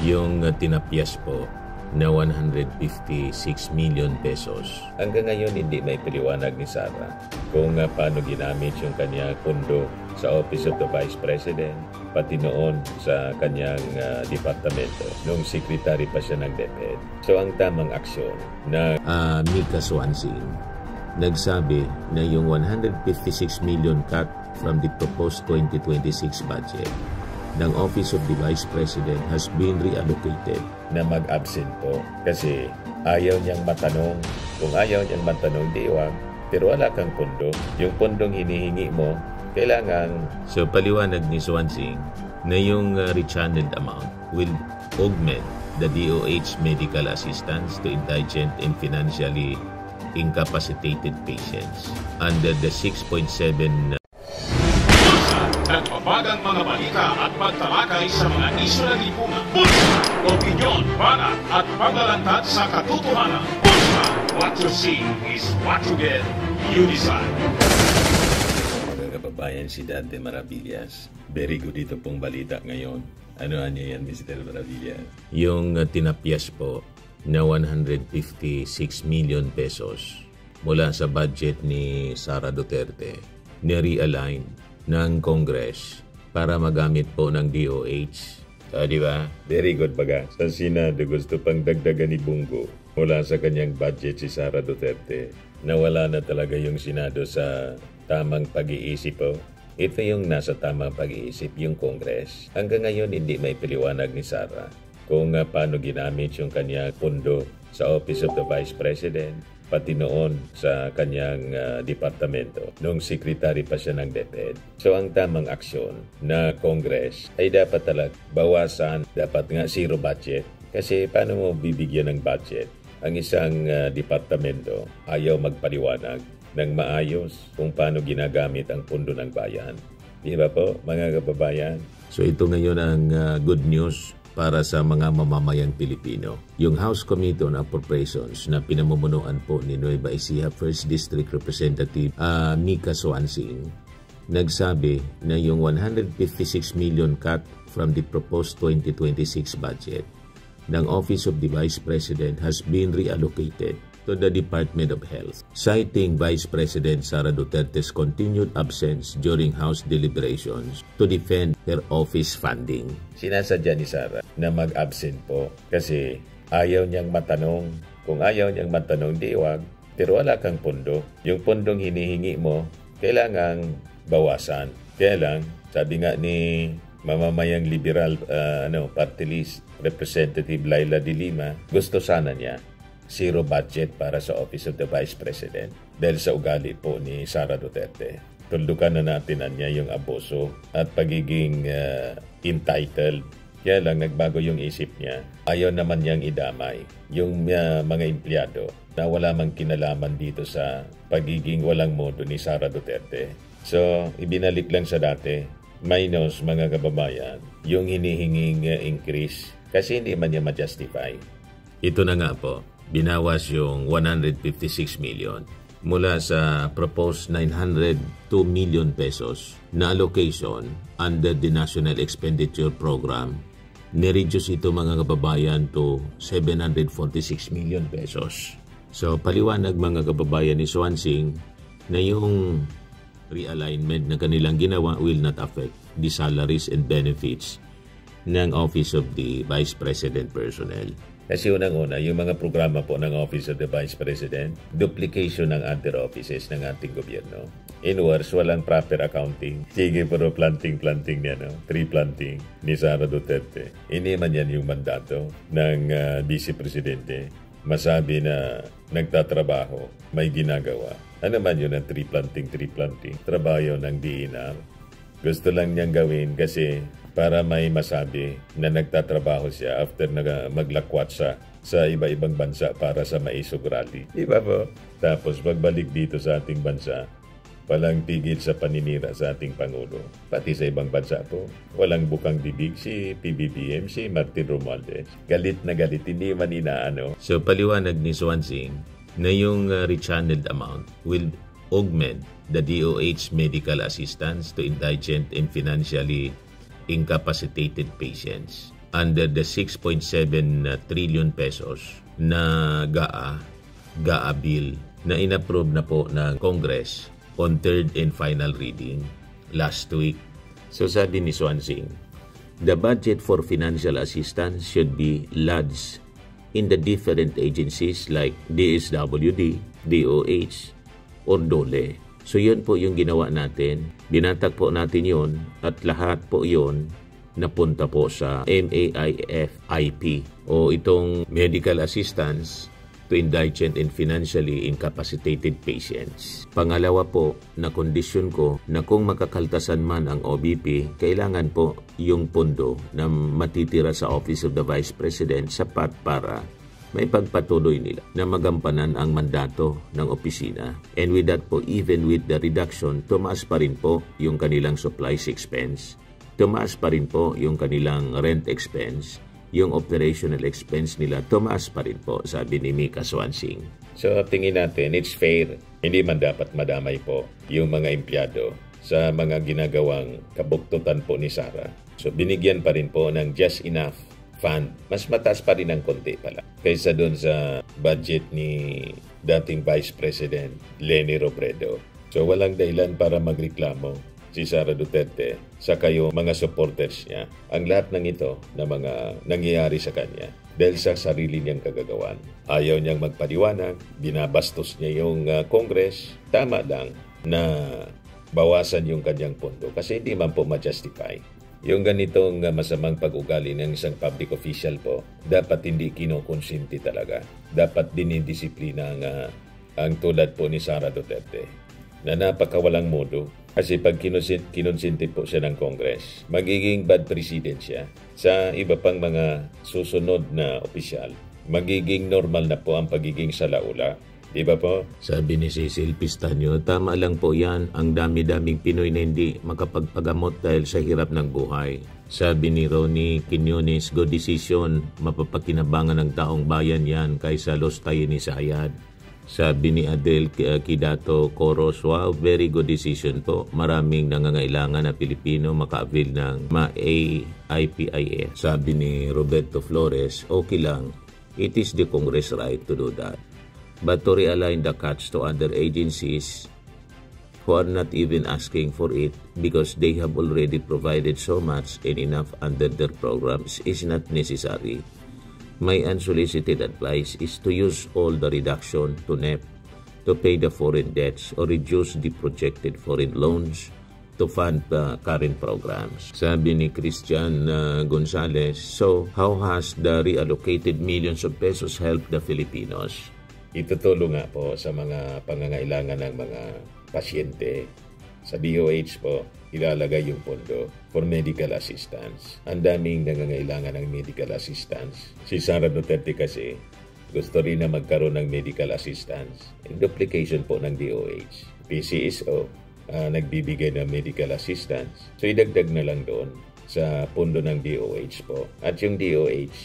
yung tinapyas po na 156 million pesos. Hanggang ngayon hindi may paliwanag ni Sara kung paano ginamit yung kanyang pondo sa Office of the Vice President, pati noon sa kanyang departamento nung secretary pa siya ng DepEd. So ang tamang aksyon na Mika Swansing nagsabi na yung 156 million cut from the proposed 2026 budget ng Office of the Vice President has been reallocated. Na mag-absent po kasi ayaw niyang matanong. Kung ayaw niyang matanong, di wag. Pero wala kang pondo. Yung pondong hinihingi mo, kailangan. So paliwanag ni Swansing na yung rechanneled amount will augment the DOH medical assistance to indigent and financially incapacitated patients under the 6.7 Nagpapagang mga balita at pagtalakay sa mga isyu ng lipunan. Bulsa! Opinyon, banat at paglalantad sa katotohanan. Bulsa! What you see is what you get. You decide. Mga kababayan, si Dante Maravillas. Very good ito pong balita ngayon. Ano niya yan, Mr. Maravillas? Yung tinapyas po na 156 million pesos mula sa budget ni Sara Duterte ni-realign ng Congress para magamit po ng DOH. Di ba? Very good baga. Sa Senado gusto pang dagdagan ni Bungo mula sa kanyang budget si Sara Duterte. Nawala na talaga yung Senado sa tamang pag-iisip po. Ito yung nasa tamang pag-iisip, yung Congress. Hanggang ngayon hindi may paliwanag ni Sara kung paano ginamit yung kanyang pondo sa Office of the Vice President, pati noon sa kanyang departamento nung secretary pa siya ng DepEd. So ang tamang aksyon na Congress ay dapat talaga bawasan, dapat nga zero budget. Kasi paano mo bibigyan ng budget ang isang departamento ayaw magpaliwanag ng maayos kung paano ginagamit ang pondo ng bayan. Di ba po, mga kababayan? So ito ngayon ang good news para sa mga mamamayang Pilipino. Yung House Committee on Appropriations na pinamumunuan po ni Nueva Ecija 1st District Representative Mika Swansing nagsabi na yung 156 million cut from the proposed 2026 budget ng Office of the Vice President has been reallocated to the Department of Health, citing Vice President Sara Duterte's continued absence during House deliberations to defend her office funding. Sinasadya ni Sara na mag-absent po kasi ayaw niyang matanong. Kung ayaw niyang matanong, di wag. Pero wala kang pondo. Yung pondong hinihingi mo, kailangang bawasan. Kaya lang, sabi nga ni mamamayang liberal party list Representative Laila de Lima, gusto sana niya zero budget para sa Office of the Vice President dahil sa ugali po ni Sara Duterte. Tuldukan na natin niya yung abuso at pagiging entitled. Kaya lang nagbago yung isip niya. Ayaw naman niyang idamay yung mga empleyado na wala mang kinalaman dito sa pagiging walang modo ni Sara Duterte. So, ibinalik lang sa dati, minus mga kababayan, yung hinihinging increase kasi hindi man niya ma-justify. Ito na nga po. Binawas yung 156 million mula sa proposed 902 million pesos na allocation under the National Expenditure Program. Nireduce ito mga kababayan to 746 million pesos. So paliwanag mga kababayan ni Swansing na yung realignment na kanilang ginawa will not affect the salaries and benefits ng Office of the Vice President personnel. Kasi unang-una, yung mga programa po ng Office of the Vice President, duplication ng other offices ng ating gobyerno. In words, walang proper accounting. Sige, pero planting niya, no? Tree planting ni Sara Duterte. Hindi man yan yung mandato ng Vice Presidente. Masabi na nagtatrabaho, may ginagawa. Ano man yun ang tree planting? Trabaho ng DENR. Gusto lang niyang gawin kasi para may masabi na nagtatrabaho siya after maglakwat siya sa iba-ibang bansa para sa maisog rally. Diba po? Tapos pagbalik dito sa ating bansa, walang tigil sa paninira sa ating Pangulo. Pati sa ibang bansa po, walang bukang bibig si PBBM, si Martin Romualdez. Galit na galit, hindi man inaano. So paliwanag ni Swansing na yung rechanneled amount will augment the DOH medical assistance to indigent and financially incapacitated patients under the 6.7 trillion pesos na GAA bill na inapprove na po ng Congress on third and final reading last week. So sabi ni Swansing, the budget for financial assistance should be lodged in the different agencies like DSWD, DOH, or DOLE. So yun po yung ginawa natin. Binatak po natin yun at lahat po yun napunta po sa MAIF-IP o itong medical assistance to indigent and financially incapacitated patients. Pangalawa po na kondisyon ko na kung makakaltasan man ang OBP, kailangan po yung pondo na matitira sa Office of the Vice President sapat para may pagpatuloy nila na magampanan ang mandato ng opisina. And with that po, even with the reduction, tumaas pa rin po yung kanilang supplies expense, tumaas pa rin po yung kanilang rent expense, yung operational expense nila, tumaas pa rin po, sabi ni Mika Swansing. So tingin natin, it's fair. Hindi man dapat madamay po yung mga empleyado sa mga ginagawang kabuktutan po ni Sara. So binigyan pa rin po ng just enough fund. Mas mataas pa rin ang konti pala kaysa doon sa budget ni dating Vice President Leni Robredo. So walang dahilan para magreklamo si Sara Duterte sa kayo mga supporters niya. Ang lahat ng ito na mga nangyayari sa kanya dahil sa sarili niyang kagagawan. Ayaw niyang magpaliwanag, binabastos niya yung Congress. Tama lang na bawasan yung kanyang pondo kasi hindi man po ma-justify. Yung ganitong masamang pag-ugali ng isang public official po, dapat hindi kinukonsinti talaga. Dapat dinidisiplina ang tulad po ni Sara Duterte na napakawalang modo. Kasi pag kinonsinti po siya ng Congress, magiging bad president siya sa iba pang mga susunod na opisyal. Magiging normal na po ang pagiging salaula. Di ba po? Sabi ni Cecil Pistaño, tama lang po yan. Ang dami-daming Pinoy na hindi makapagpagamot dahil sa hirap ng buhay. Sabi ni Ronnie Quinones, good decision. Mapapakinabangan ng taong bayan yan kaysa los tayo ni Sayad. Sabi ni Adel Kidato Coros, wow, very good decision po. Maraming nangangailangan na Pilipino maka-avail ng MAIPIS. Sabi ni Roberto Flores, okay lang. It is the Congress right to do that. But to realign the cuts to other agencies who are not even asking for it because they have already provided so much and enough under their programs is not necessary. My unsolicited advice is to use all the reduction to NEP to pay the foreign debts or reduce the projected foreign loans to fund current programs. Sabi ni Christian Gonzalez, so how has the reallocated millions of pesos helped the Filipinos? Itutulong nga po sa mga pangangailangan ng mga pasyente. Sa DOH po, ilalagay yung pondo for medical assistance. Ang daming nangangailangan ng medical assistance. Si Sara Duterte kasi gusto rin na magkaroon ng medical assistance. In duplication po ng DOH. PCSO, nagbibigay ng medical assistance. So idagdag na lang doon sa pondo ng DOH po. At yung DOH,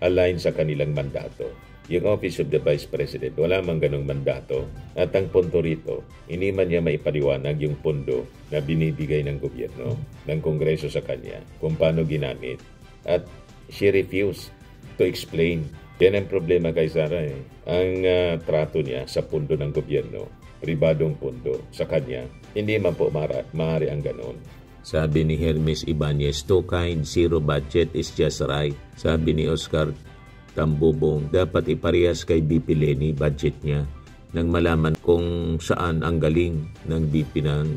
align sa kanilang mandato. Yung Office of the Vice President, wala mang ganong mandato. At ang punto rito, hindi man niya maipaliwanag yung pondo na binibigay ng gobyerno, ng Kongreso sa kanya, kung paano ginamit. At she refused to explain. Yan ang problema kay Sara. Ang trato niya sa pondo ng gobyerno, pribadong pondo sa kanya, hindi man po maaari ang ganon. Sabi ni Hermes Ibanez, too kind, zero budget is just right. Sabi ni Oscar Tambubong, dapat iparehas kay BP Leni budget niya nang malaman kung saan ang galing ng BP ng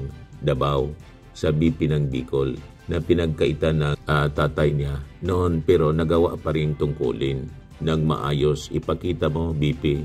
Davao sa BP ng Bicol na pinagkaitan ng tatay niya noon pero nagawa pa rin tungkulin ng maayos. Ipakita mo BP,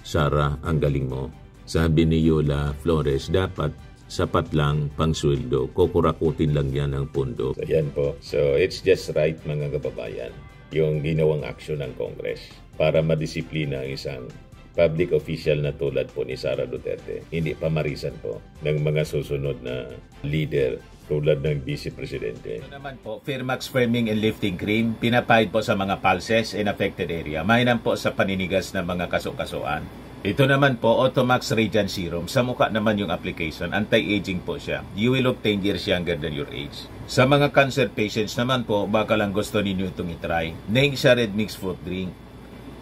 Sara, ang galing mo. Sabi ni Yola Flores, dapat sapat lang pang sweldo, kukurakutin lang yan ang pondo. So yan po. So it's just right mga kababayan, yung ginawang aksyon ng Congress para madisiplina ang isang public official na tulad po ni Sara Duterte. Hindi pamarisan po ng mga susunod na leader tulad ng Vice Presidente. Ito naman po, Firmax Firming and Lifting Cream, pinapahid po sa mga pulses in affected area. Mainam po sa paninigas ng mga kaso-kasuan. Ito naman po, Automax Radiant Serum. Sa mukha naman yung application. Anti-aging po siya. You will look 10 years younger than your age. Sa mga cancer patients naman po, baka lang gusto ninyo itong itry. Neng siya red mixed fruit drink.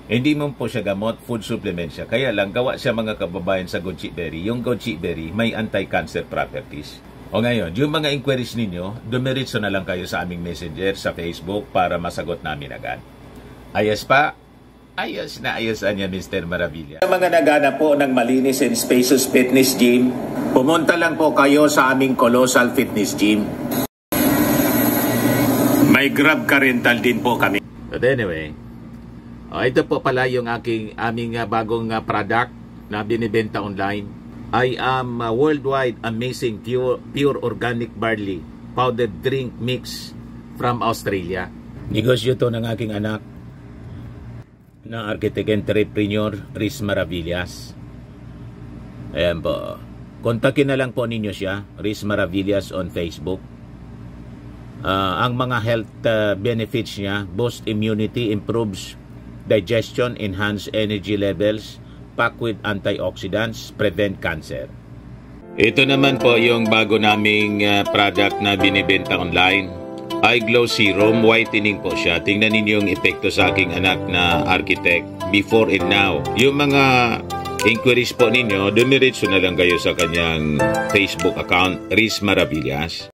Hindi mo po siya gamot, food supplement siya. Kaya lang, gawa siya mga kababayan sa goji berry. Yung goji berry may anti-cancer properties. O ngayon, yung mga inquiries ninyo, dumiritso na lang kayo sa aming messenger sa Facebook para masagot namin agad. Ayos pa? Ayos na ayos niya, Mr. Maravilla. Sa mga naghanap po ng malinis and spacious fitness gym, pumunta lang po kayo sa aming Colossal Fitness Gym. May Grab car rental din po kami. But anyway, ito po pala yung aming bagong product na binibenta online. I am worldwide amazing pure organic barley powdered drink mix from Australia. Negosyo to ng aking anak na architect entrepreneur Riz Maravillas. Ayan po. Kontakin na lang po ninyo siya, Riz Maravillas on Facebook. Ang mga health benefits niya, boost immunity, improves digestion, enhance energy levels, pack with antioxidants, prevent cancer. Ito naman po yung bago naming product na binibenta online. Eye Glow Serum, whitening po siya. Tingnan ninyo yung epekto sa aking anak na architect before and now. Yung mga inquiries po ninyo, dumiretso na lang kayo sa kanyang Facebook account, Riz Maravillas.